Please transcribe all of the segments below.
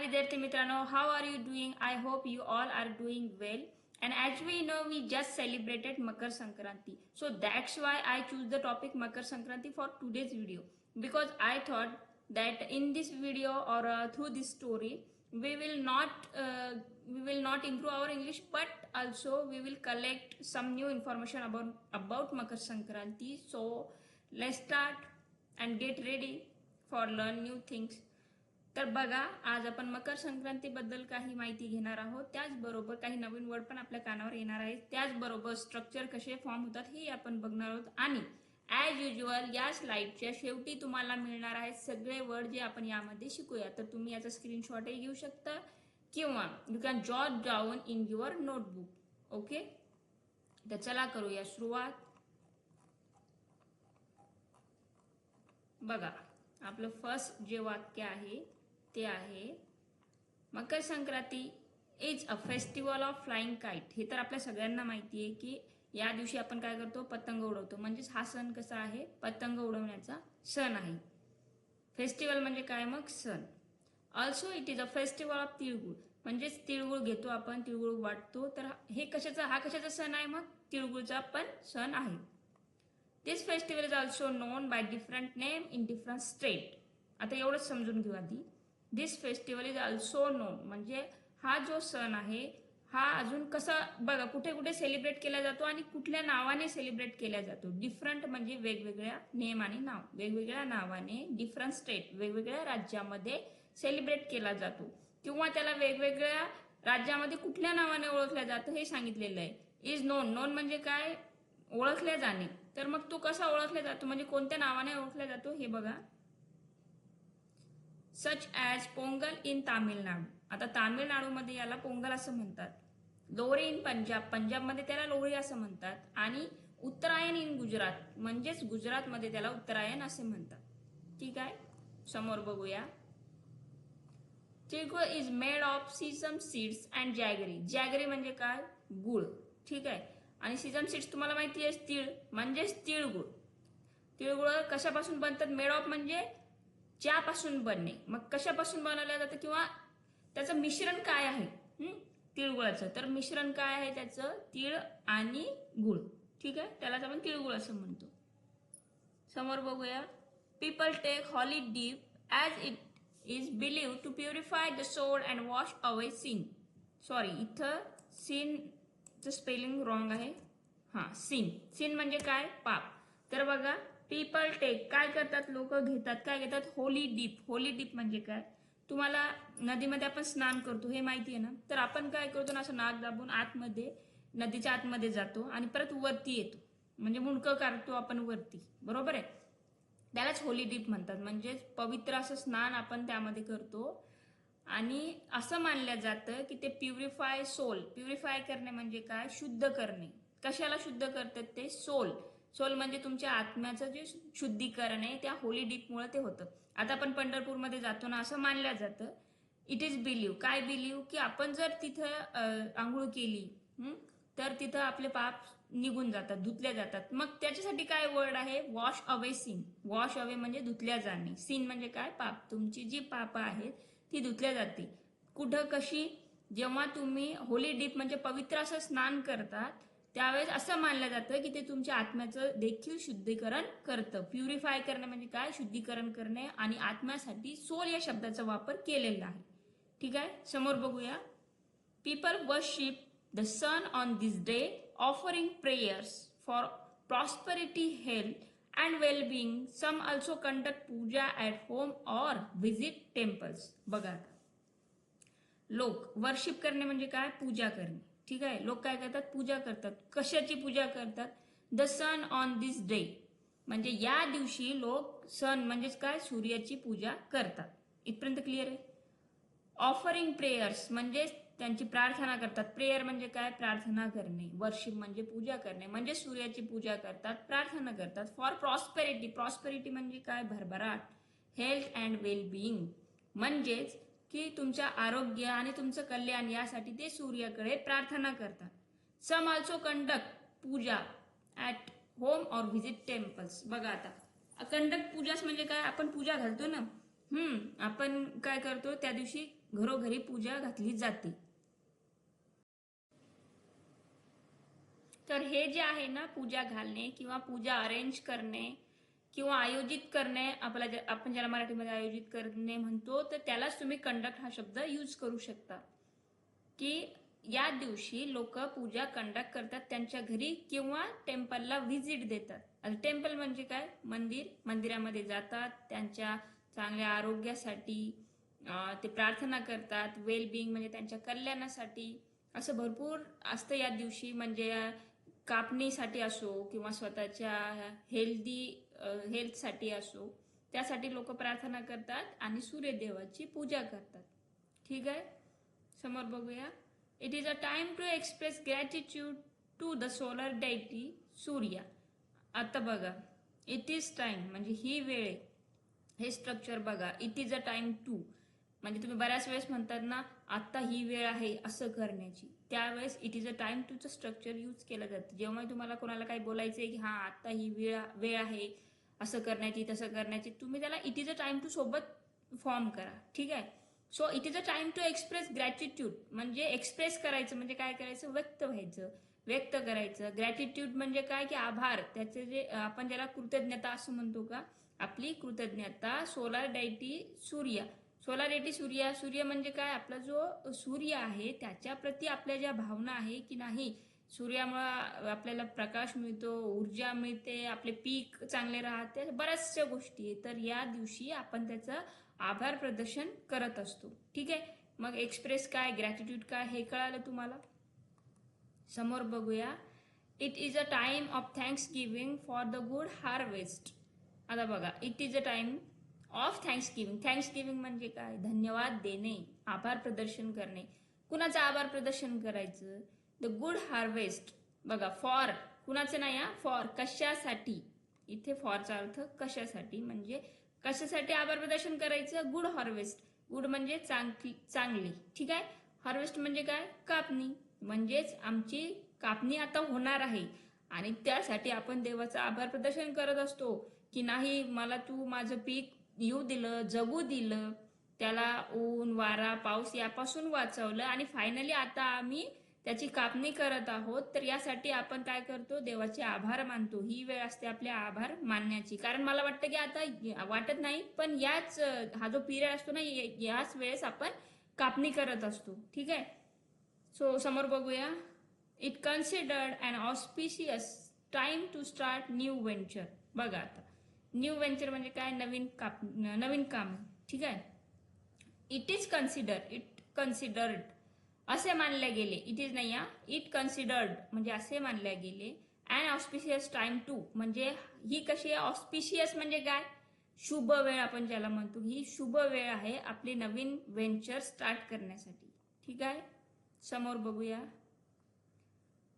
विद्यार्थी मित्रांनो, how are you doing? I hope you all are doing well. And as we know, we just celebrated Makar Sankranti. So that's why I choose the topic Makar Sankranti for today's video. Because I thought that in this video or through this story, we will not improve our English, but also we will collect some new information about Makar Sankranti. So let's start and get ready for learn new things. तर बघा, आज आपण मकर संक्रांतीबद्दल काही माहिती घेणार आहोत. त्याचबरोबर काही नवीन वर्ड पण आपल्या कानावर येणार आहेत. त्याचबरोबर स्ट्रक्चर कसे फॉर्म होतात हे आपण बघणार आहोत. आणि ॲज युजल या स्लाइडच्या शेवटी तुम्हाला मिळणार आहेत सगळे वर्ड जे आपण यामध्ये शिकूया. तर तुम्ही याचा स्क्रीनशॉटही घेऊ शकता किंवा you can jot down in your notebook. Okay, तर चला करूया सुरुवात. बघा, आपलं फर्स्ट जे वाक्य आहे ते आहे, Makar Sankranti is a festival of flying kite. हे तर आपल्या सगळ्यांना माहिती आहे की या दिवशी आपण काय करतो, पतंग उडवतो. म्हणजेच हा सण कसा आहे, पतंग उडवण्याचा सण आहे. फेस्टिवल म्हणजे काय, मग सण. Also it is a festival of तिळगुळ. म्हणजेच तिळगुळ घेतो आपण, तिळगुळ वाटतो. तर हे कशाचा सण आहे, मग तिळगुळचा पण सण आहे. This festival is also known by different name in different state. आता एवढंच समजून घेऊ आधी. This festival is also known म्हणजे हा जो सण आहे हा अजून कसा, बघा, कुठे कुठे सेलिब्रेट केला जातो आणि कुठल्या नावाने सेलिब्रेट केला जातो. डिफरंट म्हणजे वेगवेगळ्या नेम आणि नाव, वेगवेगळ्या नावाने डिफरंट स्टेट, वेगवेगळ्या राज्यामध्ये सेलिब्रेट केला जातो. किंवा त्याला वेगवेगळ्या राज्यामध्ये कुठल्या नावाने ओळखलं जातं हे सांगितलेलं आहे. इज नोन, नोन म्हणजे काय, ओळखल्या जाणे. तर मग तो कसा ओळखला जातो, म्हणजे कोणत्या नावाने ओळखला जातो हे बघा. Such as Pongal in Tamil Nadu. आता तामिळनाडूमध्ये याला पोंगल असं म्हणतात. लोहरी इन पंजाब, पंजाबमध्ये त्याला लोहरी असं म्हणतात. आणि उत्तरायण इन गुजरात, म्हणजेच गुजरातमध्ये त्याला उत्तरायण असे म्हणतात. ठीक आहे, समोर बघूया. तिळगुळ is made of sesame seeds and jaggery. Jaggery म्हणजे काय, गुळ. ठीक आहे, आणि सीसम सीड्स तुम्हाला माहिती आहे, तीळ म्हणजेच तिळगुळ. तिळगुळ कशापासून बनतात, मेड ऑफ म्हणजे ज्यापासून बनणे. मग कशापासून बनवलं जातं किंवा त्याचं मिश्रण काय आहे तिळगुळाचं, तर मिश्रण काय आहे त्याचं, तीळ आणि गुळ. ठीक आहे, त्यालाच आपण तिळगुळ असं म्हणतो. समोर बघूया. People take holy dip as it is believed to purify the soul and wash away sin. Sorry, इथं सिनचं स्पेलिंग रॉंग आहे. सिन म्हणजे काय, पाप. तर बघा, पीपल टेक काय करतात, लोक घेतात, काय घेतात, होली डीप. होली डीप म्हणजे काय, तुम्हाला नदीमध्ये आपण स्नान करतो हे माहिती आहे ना. तर आपण काय करतो ना, असं नाक दाबून आतमध्ये, नदीच्या आतमध्ये जातो आणि परत वरती येतो. म्हणजे मुंडकं काढतो आपण वरती, बरोबर आहे. त्यालाच होली डीप म्हणतात. म्हणजे पवित्र असं स्नान आपण त्यामध्ये करतो. आणि असं मानलं जातं की ते प्युरिफाय सोल. प्युरिफाय करणे म्हणजे काय, शुद्ध करणे. कशाला शुद्ध करतात ते, सोल. सोल म्हणजे तुमच्या आत्म्याचं जे शुद्धीकरण आहे त्या होली डीपमुळे ते होतं. आता आपण पंढरपूरमध्ये जातो ना, असं मानलं जातं. इट इज बिलीव्ह, काय बिलीव्ह, की आपण जर तिथं आंघोळ केली तर तिथं आपले पाप निघून जातात, धुतल्या जातात. मग त्याच्यासाठी काय वर्ड आहे, wash away sin. Wash away म्हणजे धुतल्या जाणे. सिन म्हणजे काय, पाप. तुमची जी पाप आहेत ती धुतल्या जाते. कुठं, कशी, जेव्हा तुम्ही होली डीप म्हणजे पवित्र असं स्नान करतात त्यावेळेस असं मानलं जातं की ते तुमच्या आत्म्याचं देखील शुद्धीकरण करतं. प्युरिफाय करणे म्हणजे काय, शुद्धीकरण करणे. आणि आत्म्यासाठी सोल या शब्दाचा वापर केलेला आहे. ठीक आहे, समोर बघूया. People worship the sun on this day offering prayers for prosperity, health and wellbeing. Some also conduct puja at home or visit temples. बघा, लोक वर्शिप करणे म्हणजे काय, पूजा करणे. ठीक आहे, लोक काय करतात, पूजा करतात. कशाची पूजा करतात, the sun on this day म्हणजे या दिवशी लोक सन म्हणजेच काय, सूर्याची पूजा करतात. इथपर्यंत क्लिअर आहे. ऑफरिंग प्रेयर्स म्हणजे त्यांची प्रार्थना करतात. प्रेयर म्हणजे काय, प्रार्थना करणे. वर्शिप म्हणजे पूजा करणे, म्हणजे सूर्याची पूजा करतात, प्रार्थना करतात. फॉर प्रॉस्पेरिटी, प्रॉस्पेरिटी म्हणजे काय, भरभराट. हेल्थ अँड वेलबिईंग म्हणजेच की तुमचं आरोग्य आणि तुमचं कल्याण यासाठी ते सूर्याकडे प्रार्थना करतात. Some also conduct puja at home or visit temples. बघा, आता कंडक्ट पूजास म्हणजे काय, आपण पूजा घालतो ना, आपण काय करतो त्या दिवशी घरोघरी पूजा घातली जाते. तर हे जे आहे ना, पूजा घालणे किंवा पूजा अरेंज करणे किंवा आयोजित करणे, आपण ज्याला मराठीमध्ये आयोजित करणे म्हणतो, तर त्यालाच तुम्ही कंडक्ट हा शब्द यूज करू शकता. की या दिवशी लोक पूजा कंडक्ट करतात त्यांच्या घरी किंवा टेम्पलला व्हिजिट देतात. टेम्पल म्हणजे काय? मंदिरामध्ये जातात, त्यांच्या चांगल्या आरोग्यासाठी ते प्रार्थना करतात, वेलबिंग म्हणजे त्यांच्या कल्याणासाठी. असं भरपूर असतं या दिवशी. म्हणजे कापणीसाठी असो किंवा स्वतःच्या हेल्थसाठी असो, त्यासाठी लोक प्रार्थना करतात आणि सूर्यदेवाची पूजा करतात. ठीक आहे, समोर बघूया. It is a time to express gratitude to the solar deity Surya. आता बघा, इट इज टाइम म्हणजे ही वेळ, हे स्ट्रक्चर बघा. It is a time to म्हणजे तुम्ही बऱ्याच वेळेस म्हणतात ना, आता ही वेळ आहे असं करण्याची, त्यावेळेस इट इज अ टाइम टूचं स्ट्रक्चर यूज केलं जातं. जेव्हा तुम्हाला कोणाला काही बोलायचं आहे की हां आता ही वेळ आहे असं करण्याची तसं करण्याची, तुम्ही त्याला it is a time to सोबत फॉर्म करा. ठीक आहे. So it is a time to express gratitude म्हणजे एक्सप्रेस करायचं म्हणजे काय करायचं? व्यक्त व्हायचं, व्यक्त करायचं. ग्रॅटिट्यूड म्हणजे काय? की आभार. त्याचे जे आपण ज्याला कृतज्ञता असं म्हणतो का, आपली कृतज्ञता. सोलार डायटी सूर्य, सोलार डेटी सूर्य. सूर्य म्हणजे काय? आपला जो सूर्य आहे त्याच्याप्रती आपल्या ज्या भावना आहे की नाही, सूर्यामुळे आपल्याला प्रकाश मिळतो, ऊर्जा मिळते, आपले पीक चांगले राहते, बऱ्याचशा गोष्टी आहेत. तर या दिवशी आपण त्याचं आभार प्रदर्शन करत असतो. ठीक आहे. मग एक्सप्रेस काय, ग्रॅटिट्यूड काय, हे कळालं तुम्हाला. समोर बघूया. It is a time of thanks giving for the good harvest. आता बघा, it is a time of Thanksgiving. Thanksgiving म्हणजे काय? धन्यवाद देणे, आभार प्रदर्शन करणे. कुणाचं आभार प्रदर्शन करायचं? The good harvest. बघा, फॉर कुणाचं नाही, फॉर कशासाठी. इथे फॉरचा अर्थ कशासाठी, म्हणजे कशासाठी आभार प्रदर्शन करायचं? Good harvest. गुड म्हणजे चांगली. ठीक आहे. हार्वेस्ट म्हणजे काय? कापणी. म्हणजेच आमची कापणी आता होणार आहे आणि त्यासाठी आपण देवाचं आभार प्रदर्शन करत असतो की नाही, मला तू माझं पीक येऊ दिलं, जगू दिलं, त्याला ऊन वारा पाऊस यापासून वाचवलं आणि फायनली आता आम्ही त्याची कापणी करत आहोत. तर यासाठी आपण काय करतो? देवाचे आभार मानतो. ही वेळ असते आपले आभार मानण्याची. कारण मला वाटतं की आता वाटत नाही, पण हा जो पिरियड असतो ना, याच वेळेस आपण कापणी करत असतो. ठीक आहे. सो समोर बघूया. It considered an auspicious time to start new venture. बघा आता, न्यू व्हेंचर म्हणजे काय? नवीन काम. ठीक आहे. इट कन्सिडर्ड असे मानले गेले. इट इज नाही, इट कन्सिडर्ड म्हणजे असे मानले गेले. अँड ऑस्पिशियस टाइम टू म्हणजे ही कशी आहे? ऑस्पिशियस म्हणजे काय? शुभ वेळ आपण ज्याला म्हणतो, ही शुभ वेळ आहे आपली नवीन व्हेंचर स्टार्ट करण्यासाठी. ठीक आहे. समोर बघूया.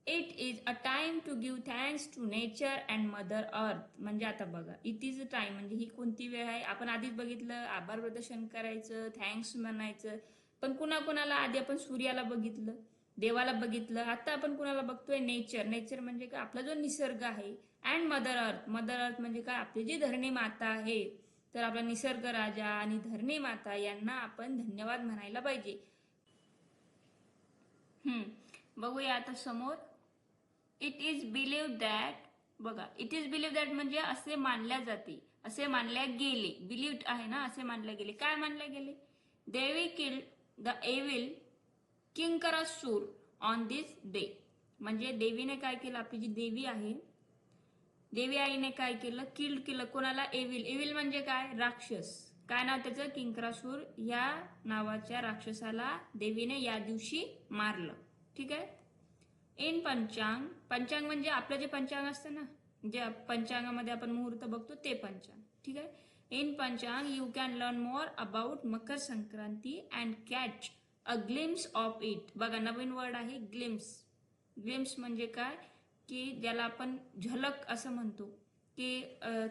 It is a time to give thanks to nature and mother earth. म्हणजे आता बघा, इट इज अ टाइम म्हणजे ही कोणती वेळ आहे? आपण आधीच बघितलं, आभार प्रदर्शन करायचं, थँक्स म्हणायचं. पण कुणाला आधी आपण सूर्याला बघितलं, देवाला बघितलं. आता आपण कुणाला बघतोय? नेचर. नेचर म्हणजे काय? आपला जो निसर्ग आहे. अँड मदर अर्थ. मदर अर्थ म्हणजे काय? आपली जी धरणी माता आहे. तर आपला निसर्ग राजा आणि धरणी माता यांना आपण धन्यवाद म्हणायला पाहिजे. बघूया आता समोर. It is believe that. बघा, इट इज बिलीव्ह दॅट म्हणजे असे मानल्या जाते, असे मानल्या गेले. बिलीव्ड आहे ना, असे मानले गेले. काय मानले गेले? देवी killed the evil Kinkarasur on this day. म्हणजे देवीने काय केलं? आपली जी देवी आहे, देवी आईने काय केलं? किल्ड केलं. कोणाला? एविल. एविल म्हणजे काय? राक्षस. काय नाव त्याचं? किंकरासूर या नावाच्या राक्षसाला देवीने या दिवशी मारलं. ठीक आहे. इन पंचांग. पंचांग म्हणजे आपलं जे पंचांग असतं ना, जे पंचांगामध्ये आपण मुहूर्त बघतो ते पंचांग. ठीक आहे. इन पंचांग you can learn more about Makar Sankranti and catch a glimpse of it. बघा, नवीन वर्ड आहे ग्लिम्स. ग्लिम्स म्हणजे काय? की ज्याला आपण झलक असं म्हणतो. की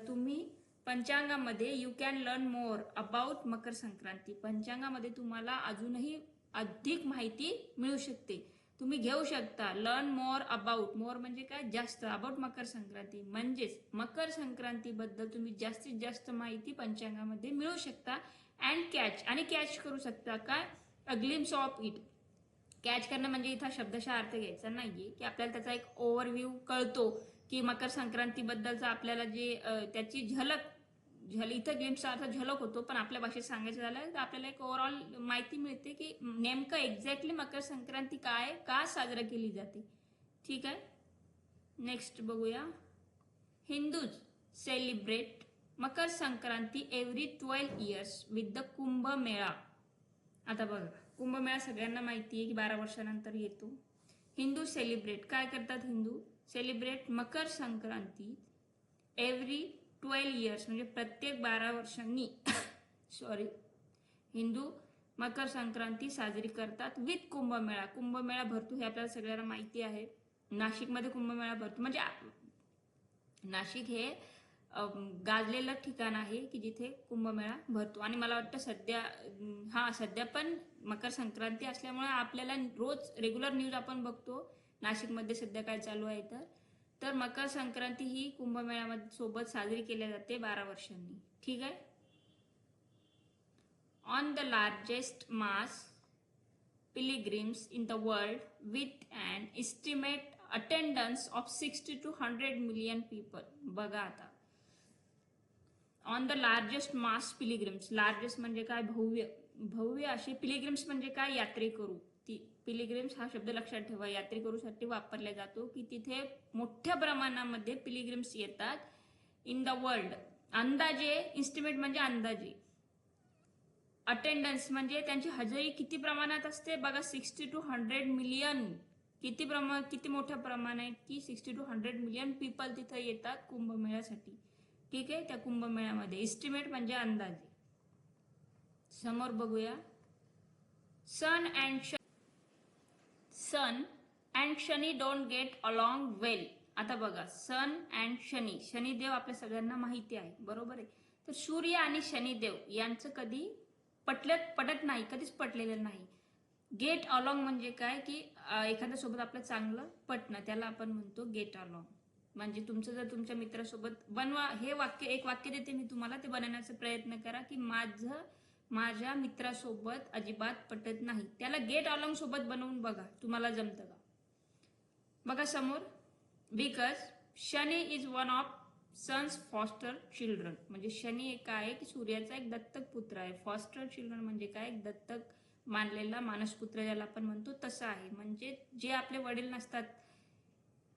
तुम्ही पंचांगामध्ये you can learn more about Makar Sankranti. पंचांगामध्ये तुम्हाला अजूनही अधिक माहिती मिळू शकते, तुम्ही घेऊ शकता. Learn more about. मोर म्हणजे काय? जास्त. अबाउट मकर संक्रांती म्हणजेच मकर संक्रांतीबद्दल तुम्ही जास्तीत जास्त माहिती पंचांगामध्ये मिळू शकता. अँड कॅच, आणि कॅच करू शकता काय, a glimpse of it. Catch करणं म्हणजे इथं शब्दशः अर्थ घ्यायचा नाहीये, की आपल्याला त्याचा एक ओव्हरव्ह्यू कळतो की मकर संक्रांतीबद्दलचा आपल्याला जे त्याची झलक इथं गेमचा अर्थ झलक होतो, पण आपल्या भाषेत सांगायचं झालं तर आपल्याला एक ओव्हरऑल माहिती मिळते की नेमकं एक्झॅक्टली मकर संक्रांती काय, का साजरा केली जाते. ठीक आहे, नेक्स्ट बघूया. Hindus celebrate Makar Sankranti every 12 years with the Kumbh Mela. आता बघा, कुंभमेळा सगळ्यांना माहिती आहे की 12 वर्षानंतर येतो. हिंदू सेलिब्रेट काय करतात, Hindu celebrate Makar Sankranti every 12 years म्हणजे प्रत्येक 12 वर्षांनी सॉरी, हिंदू मकर संक्रांती साजरी करतात विथ कुंभमेळा. कुंभमेळा भरतो हे आपल्याला सगळ्यांना माहिती आहे. नाशिकमध्ये कुंभमेळा भरतो, म्हणजे नाशिक हे गाजलेलं ठिकाण आहे की जिथे कुंभमेळा भरतो. आणि मला वाटतं सध्या पण मकर संक्रांती असल्यामुळे आपल्याला रोज रेग्युलर न्यूज आपण बघतो नाशिकमध्ये सध्या काय चालू आहे. तर मकर संक्रांती ही कुंभमेळ्यामध्ये सोबत साजरी केली जाते 12 वर्षांनी. ठीक आहे. On the largest mass pilgrims in the world with an estimate attendance of 60 to 100 million people. बघा आता, on the largest mass pilgrims, largest म्हणजे काय, भव्य असे. पिलिग्रिम्स म्हणजे काय, यात्रेकरू. ती पिलिग्रिम्स हा शब्द लक्षात ठेवा, यात्रेकरूसाठी वापरला जातो की तिथे मोठ्या प्रमाणामध्ये पिलिग्रिम्स येतात इन द वर्ल्ड. अंदाजे, इस्टिमेट म्हणजे अंदाजे, अटेंडन्स म्हणजे त्यांची हजेरी किती प्रमाणात असते बघा, 60 to 100 million. किती मोठ्या प्रमाणात की 60 to 100 million पीपल तिथे येतात कुंभमेळ्यासाठी. ठीक आहे, त्या कुंभमेळ्यामध्ये इस्टिमेट म्हणजे अंदाजे. समोर बघूया, sun and Shani don't get along well. आता बघा, सन अँड शनी, शनिदेव आपल्या सगळ्यांना माहिती आहे, बरोबर आहे. तर सूर्य आणि शनिदेव यांचं कधी पटत नाही, कधीच पटलेलं नाही. गेट अलॉंग म्हणजे काय की एखाद्या सोबत आपलं चांगलं पटणं, त्याला आपण म्हणतो गेट अलॉंग. म्हणजे तुमचं जर तुमच्या मित्रासोबत बनवा, हे वाक्य, एक वाक्य देते मी तुम्हाला, ते बनवण्याचा प्रयत्न करा की माझ्या मित्रासोबत अजिबात पटत नाही, त्याला गेट अलॉंग सोबत बनवून बघा, तुम्हाला जमतं का. बघा समोर, because Shani is one of sun's foster children. म्हणजे शनी एक आहे की सूर्याचा एक दत्तक पुत्र आहे. फॉस्टर चिल्ड्रन म्हणजे काय, एक दत्तक मानलेला मानसपुत्र ज्याला आपण म्हणतो तसं आहे. म्हणजे जे आपले वडील नसतात,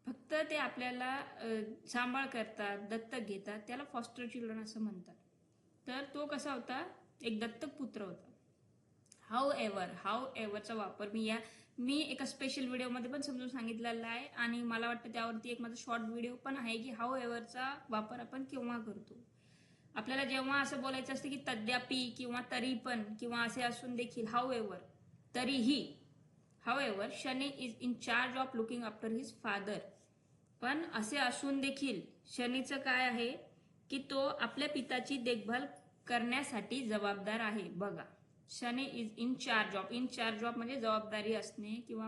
फक्त ते आपल्याला सांभाळ करतात, दत्तक घेतात, त्याला फॉस्टर चिल्ड्रन असं म्हणतात. तर तो कसा होता, एक दत्तक पुत्र होता. हाऊ एव्हरचा वापर मी एका स्पेशल व्हिडिओमध्ये पण समजून सांगितलेला आहे, आणि मला वाटतं त्यावरती एक माझा शॉर्ट व्हिडिओ पण आहे की हाऊ एव्हरचा वापर आपण केव्हा करतो. आपल्याला जेव्हा असं बोलायचं असतं की तद्यापि किंवा तरी पण किंवा असे असून देखील, हाऊ एव्हर, तरीही. However Shani is in charge of looking after his father. पण असे असून देखील शनीचं काय आहे की तो आपल्या पिताची देखभाल करण्यासाठी जबाबदार आहे. बघा, Shani is in charge of म्हणजे जबाबदारी असणे किंवा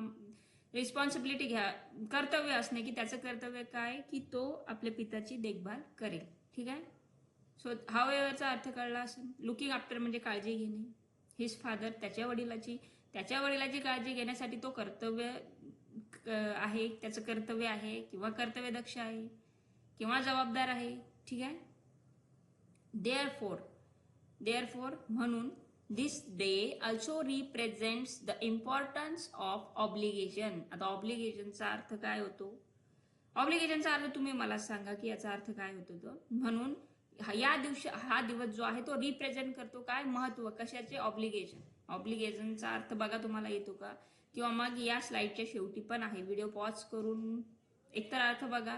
रिस्पॉन्सिबिलिटी कर्तव्य असणे, की त्याचं कर्तव्य काय की तो आपल्या पिताची देखभाल करेल. ठीक आहे. सो हाऊएव्हरचा अर्थ कळला असेल. लुकिंग आफ्टर म्हणजे काळजी घेणे. हिज फादर त्याच्या वडिलाची काळजी घेण्यासाठी तो कर्तव्य आहे, त्याचं कर्तव्य आहे किंवा कर्तव्यदक्ष आहे किंवा जबाबदार आहे. ठीक आहे. देअरफोर म्हणून this day also represents the importance of obligation. आता ऑब्लिगेशनचा अर्थ काय होतो, ऑब्लिगेशनचा अर्थ तुम्ही मला सांगा की याचा अर्थ काय होतो. तो म्हणून हा दिवस जो आहे तो रिप्रेझेंट करतो काय, महत्व, कशाचे, ऑब्लिगेशनचा अर्थ बघा तुम्हाला येतो का, किंवा मग या स्लाइडच्या शेवटी पण आहे, व्हिडिओ पॉज करून एकतर अर्थ बघा,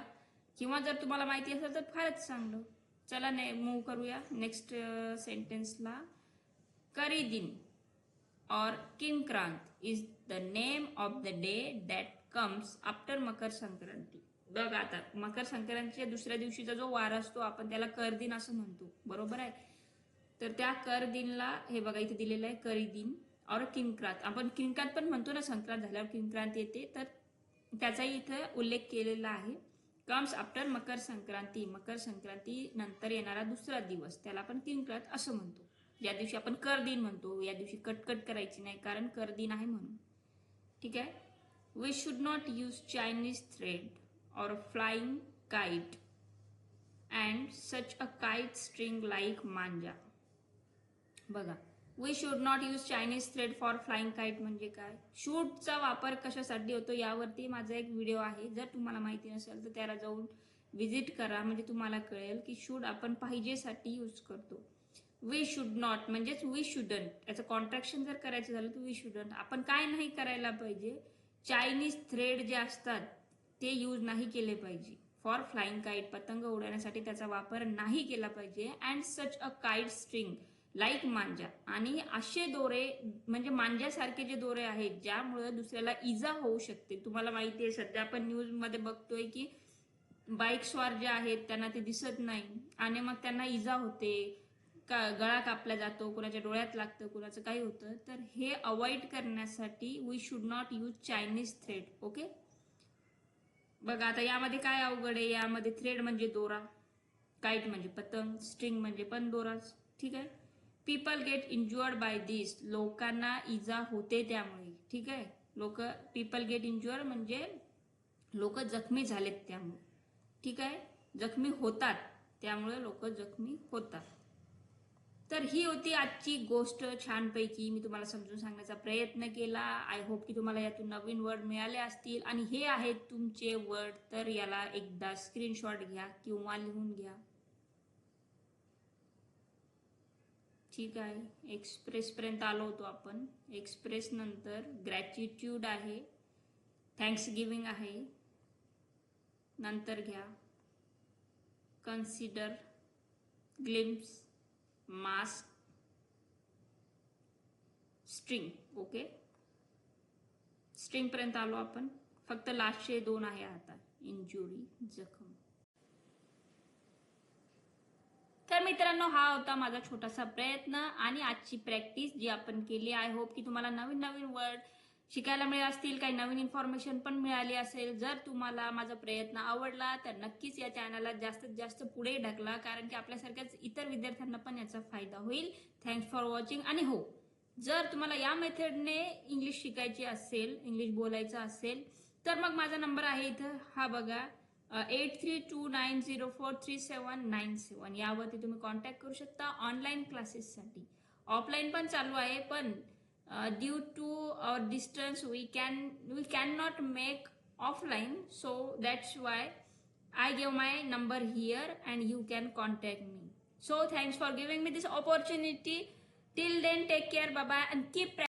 किंवा जर तुम्हाला माहिती असेल तर फारच चांगलं. चला मूव्ह करूया नेक्स्ट सेंटेन्सला. Karidin or Kinkrant is the name of the day that comes after Makar Sankranti. बघा आता, मकर संक्रांतीच्या दुसऱ्या दिवशीचा जो वार असतो आपण त्याला करदिन असं म्हणतो, बरोबर आहे. तर त्या करदिनला हे बघा इथे दिलेलं आहे, करीदिन और किंक्रांत. आपण किंक्रांत पण म्हणतो ना, संक्रांत झाल्यावर किंक्रांत येते, तर त्याचाही इथे उल्लेख केलेला आहे. कम्स आफ्टर मकर संक्रांती नंतर येणारा दुसरा दिवस, त्याला आपण किंक्रांत असं म्हणतो. ज्या दिवशी आपण कर दिन म्हणतो, या दिवशी कटकट करायची नाही कारण कर दिन आहे म्हणून. ठीक आहे. We should not use Chinese thread or flying kite and such a kite string like manja. बघा, we should not use Chinese thread for flying kite म्हणजे काय, शूटचा वापर कशासाठी होतो यावरती माझा एक व्हिडिओ आहे. जर तुम्हाला माहिती नसेल तर त्याला जाऊन विजिट करा, म्हणजे तुम्हाला कळेल की शूट आपण पाहिजेसाठी यूज करतो. वी शुड नॉट म्हणजेच वी शुडंट, याचं कॉन्ट्रॅक्शन जर करायचं झालं तर वी शुडंट. आपण काय नाही करायला पाहिजे, चायनीज थ्रेड जे असतात ते यूज नाही केले पाहिजे. फॉर फ्लाइंग काइट, पतंग उडवण्यासाठी त्याचा वापर नाही केला पाहिजे. And such a kite string like मांजा, आणि असे दोरे म्हणजे मांजासारखे जे दोरे आहेत ज्यामुळे दुसऱ्याला इजा होऊ शकते. तुम्हाला माहिती आहे सध्या आपण न्यूज मध्ये बघतोय की बाईक स्वार जे आहेत त्यांना ते दिसत नाही आणि मग त्यांना इजा होते, गळा कापला जातो, कुणाच्या डोळ्यात लागतं, कुणाचं काही होतं. तर हे अवॉइड करण्यासाठी we should not use Chinese thread. Okay. बघा आता यामध्ये काय अवघड आहे, यामध्ये थ्रेड म्हणजे दोरा, काइट म्हणजे पतंग, स्ट्रिंग म्हणजे पण दोराच. ठीक आहे. People get injured by this, लोकांना इजा होते त्यामुळे. ठीक आहे. पीपल गेट इंज्युअर्ड म्हणजे लोक जखमी झालेत त्यामुळे. ठीक आहे. जखमी होतात, त्यामुळे लोक जखमी होतात. तर ही होती आजची गोष्ट. छानपैकी मी तुम्हाला समजून सांगण्याचा प्रयत्न केला. आय होप की तुम्हाला यातून नवीन वर्ड मिळाले असतील, आणि हे आहेत तुमचे वर्ड. तर याला एकदा स्क्रीनशॉट घ्या किंवा लिहून घ्या. ठीक आहे. एक्सप्रेस पर्यंत आलो होतो आपण. एक्सप्रेस नंतर ग्रॅटिट्यूड आहे, थँक्स गिव्हिंग आहे, नंतर घ्या consider, glimpse, mask, string. Okay. String पर्यंत आलो आपण. फक्त लास्टचे दोन आहे आता, इंजुरी, जखम. तर मित्रांनो, हा होता माझा छोटासा प्रयत्न आणि आजची प्रॅक्टिस जी आपण केली. आय होप की तुम्हाला नवीन नवीन वर्ड शिकायला मिळाले असतील, काही नवीन इन्फॉर्मेशन पण मिळाली असेल. जर तुम्हाला माझा प्रयत्न आवडला तर नक्कीच या चॅनलला जास्तीत जास्त पुढे ढकला, कारण की आपल्यासारख्याच इतर विद्यार्थ्यांना पण याचा फायदा होईल. Thanks for watching. आणि हो, जर तुम्हाला या मेथडने इंग्लिश शिकायची असेल, इंग्लिश बोलायचं असेल, तर मग माझा नंबर आहे इथं, हा बघा, 8329043797. यावरती तुम्ही कॉन्टॅक्ट करू शकता ऑनलाईन क्लासेससाठी. ऑफलाईन पण चालू आहे, पण due to distance we can not make offline, so that's why I give my number here and you can contact me. So thanks for giving me this opportunity. Till then, take care, bye bye, and keep